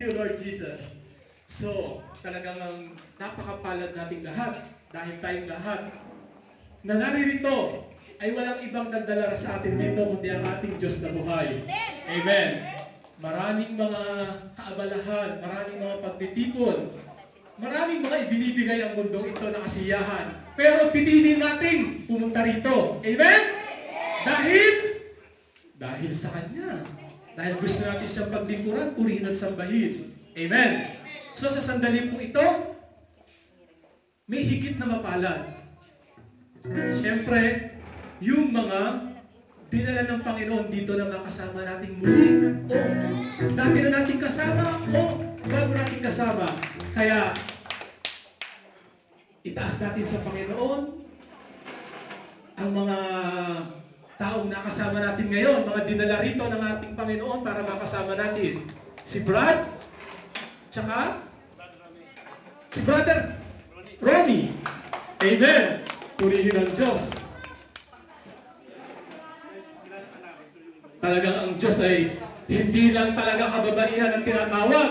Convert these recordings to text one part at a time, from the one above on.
you, Lord Jesus. So, talagang napakapalad nating lahat dahil tayong lahat na naririto ay walang ibang nagdala sa atin dito kundi ang ating Diyos na buhay. Amen. Maraming mga kaabalahan, maraming mga pagtitipon, maraming mga ibinibigay ang mundong ito na kasiyahan. Pero pinili nating pumunta rito. Amen? Dahil sa Kanya. Dahil gusto natin siyang paglingkuran, purihin at sambahin. Amen? So sa sandali pong ito, may higit na mapalad. Siyempre, yung mga dinala ng Panginoon dito na makasama nating muli. O dati na nating kasama o bago nating kasama. Kaya, itaas natin sa Panginoon ang mga taong nakasama natin ngayon, mga dinala rito ng ating Panginoon para makasama natin. Si Brad, tsaka si Brother Ronnie. Amen. Purihin ang Diyos. Talagang ang Diyos ay hindi lang talaga kababaihan ang tinatawag.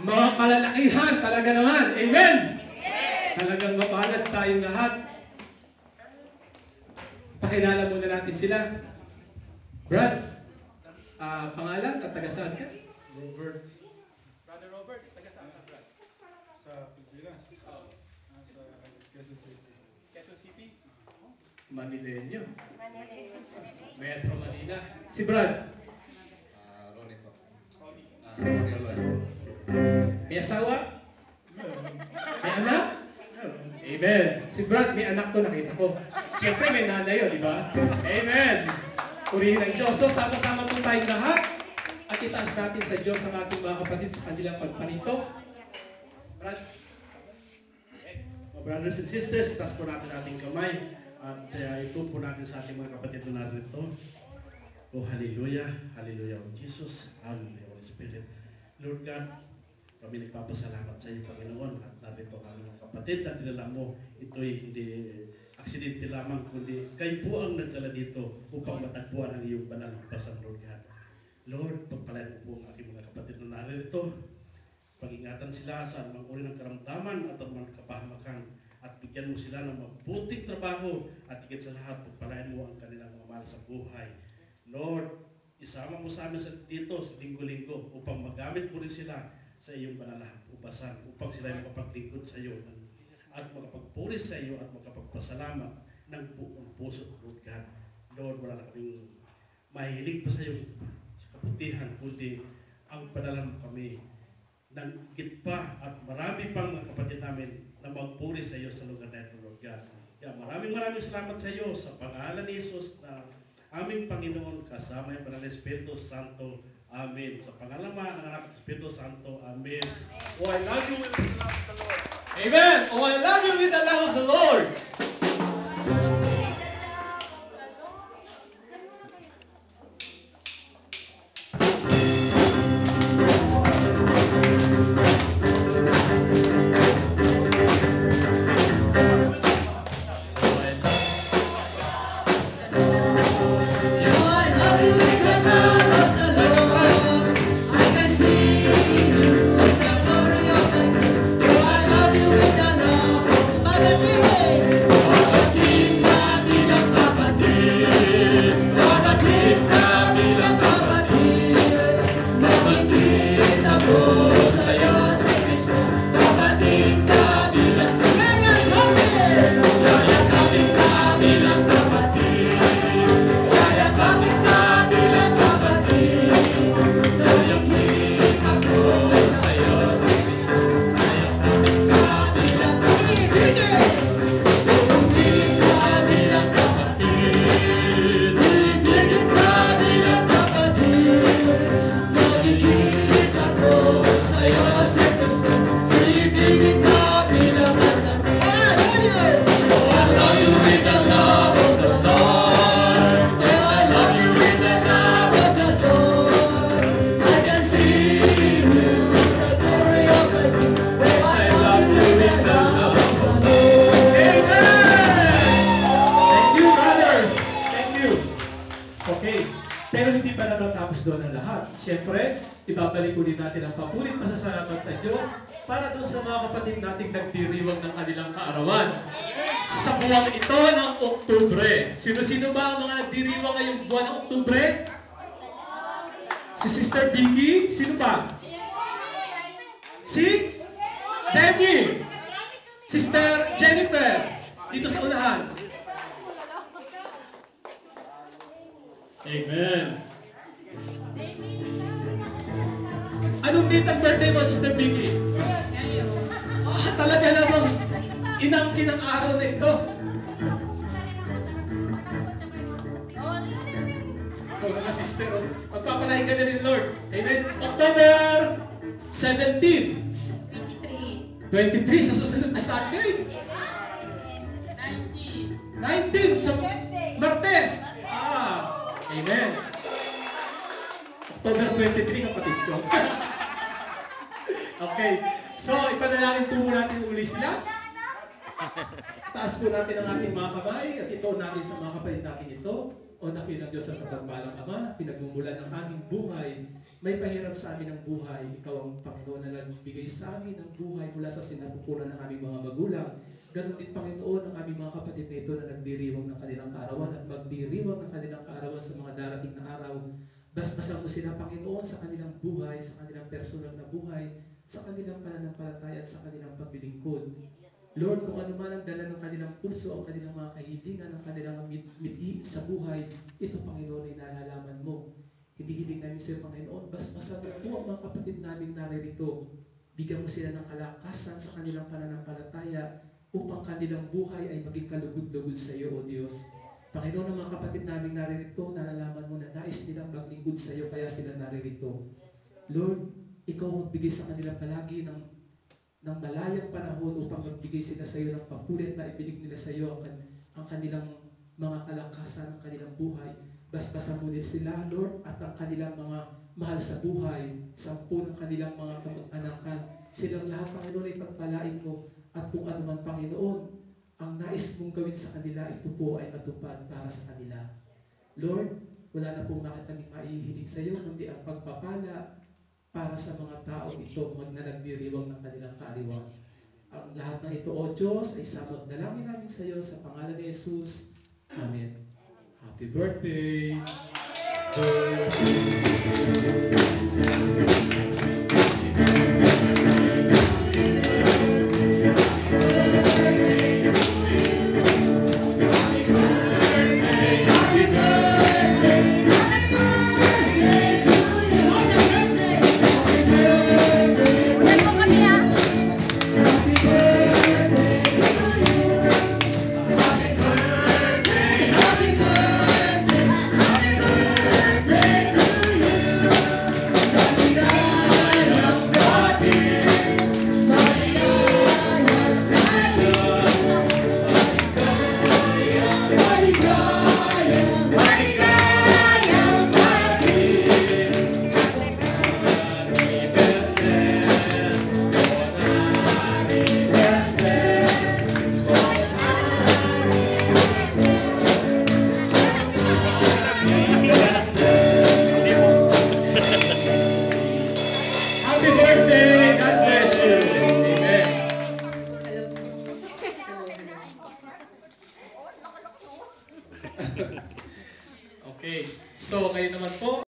Mga kalalakihan talaga naman. Amen. Talagang mapalad tayong lahat. Pakilala muna natin sila. Brad, pangalan at taga saan ka? Robert. Brother Robert, taga saan ka, Brad? Sa Pilipinas. Sa Quezon City. Quezon City? Manileño. Metro Manila. Si Brad? Ronnie po. Ronnie. May asawa? May anak? Amen. Si Brad, may anak to, nakita ko. Siyempre, may nanay yun, di ba? Amen. Purihin ang Diyos. So, sama-sama po tayong lahat at itaas natin sa Diyos ang ating mga kapatid sa kanilang pagpanito. Brad? So, brothers and sisters, itaas po natin ating kamay at ito po natin sa ating mga kapatid na narito. Oh, hallelujah. Hallelujah, oh Jesus. Hallelujah, Holy Spirit. Lord God, kami nagpapasalamat sa iyo, Panginoon, at narito kami mga kapatid na dinala mo. Ito'y hindi aksidente lamang, kundi kayo po ang nagdala dito upang matagpuan ang iyong banal na pasan, Lord God. Lord, pagpalain mo po ang aking mga kapatid na narito. Pag-ingatan sila sa anumang uri ng karamdaman at anumang kapahamakan at bigyan mo sila ng mabuting trabaho at higit sa lahat, pagpalain mo ang kanilang mga mahal sa buhay. Lord, isama mo sa amin dito sa linggo-linggo upang magamit mo rin sila sa iyong banal na ubasan upang sila makapaglingkod sa iyo at makapagpuri sa iyo at makapagpasalamat ng buong puso, Lord God. Lord, wala na kaming mahihilig pa sa iyo sa kabutihan, kundi ang padalan mo kami ng higit pa at marami pang mga kapatid namin na magpuri sa iyo sa lugar na ito, Lord God. Kaya maraming salamat sa iyo sa pangalan ni Jesus na aming Panginoon kasama yung Banal na Espiritu Santo. Amen. Sa pangalan ng anak ng Espiritu Santo. Amen. Oh, I love you with the love of the Lord. Amen. Oh, I love you with the love of the Lord. Sa'yo, Kristo, ibigin ka natin ang papurit pasasalamat sa Diyos para doon sa mga kapatid nating nagdiriwang ng kanilang kaarawan. Sa buwan ito ng Oktubre. Sino-sino ba ang mga nagdiriwang ngayong buwan ng Oktubre? Si Sister Vicky? Sino pa? Si Demi. Sister Jennifer. Dito sa unahan. Amen. Anong date ang birthday mo, Sister Vicky? Talaga namang inangkin ang araw na ito. Ikaw naman, sister. Pagpapalain ka na rin, Lord. Amen. October 17. 23 sa susunod na Sunday. 19 sa Martes. Amen. October 23, kapatid ko. Okay. So, ipanalangin po muna natin uli sila. Taas po natin ang ating mga kamay at ito natin sa mga kapatid natin ito. O nakilang Diyos ang kapagpalang Ama, pinagmumulan ng aming buhay. May pahirap sa amin ang buhay. Ikaw ang Panginoon na nagbigay sa amin ng buhay mula sa sinapupunan ng aming mga magulang. Ganon din, Panginoon, ang aming mga kapatid na ito na nagdiriwang ng kanilang kaarawan at magdiriwang ng kanilang kaarawan sa mga darating na araw. Basbasan mo sila, Panginoon, sa kanilang buhay, sa kanilang personal na buhay, sa kanilang pananampalataya at sa kanilang paglilingkod. Lord, kung ano man ang dala ng kanilang puso, ang kanilang mga kahilingan, ang kanilang miti sa buhay, ito, Panginoon, ay nalalaman mo. Hindi-hiling namin sa iyo, Panginoon, basbasan mo po ang mga kapatid namin naririto. Bigyan mo sila ng kalakasan sa kanilang pananampalataya upang kanilang buhay ay maging kalugod-lugod sa iyo, O Diyos. Panginoon, ang mga kapatid namin naririto, nalalaman mo na nais nilang maglingkod sa iyo, kaya sila naririto. Lord, ikaw magbigay sa kanila palagi ng malayang panahon upang magbigay sila sa iyo ng papulit na ibilig nila sa iyo ang kanilang mga kalakasan, ang kanilang buhay. Basbasan mo din sila, Lord, at ang kanilang mga mahal sa buhay, 10 ng kanilang mga kamag-anakan. Silang lahat, Panginoon, ay pagpalain mo. At kung ano man, Panginoon, ang nais mong gawin sa kanila, ito po ay matupad para sa kanila. Lord, wala na pong kaming maihiling sa iyo, kundi ang pagpapala para sa mga tao ito na nagdiriwang ng kanilang kaariwan. Ang lahat ng ito, O Diyos, ay samot dalangin namin sa iyo sa pangalan ni Jesus. Amen. Happy birthday!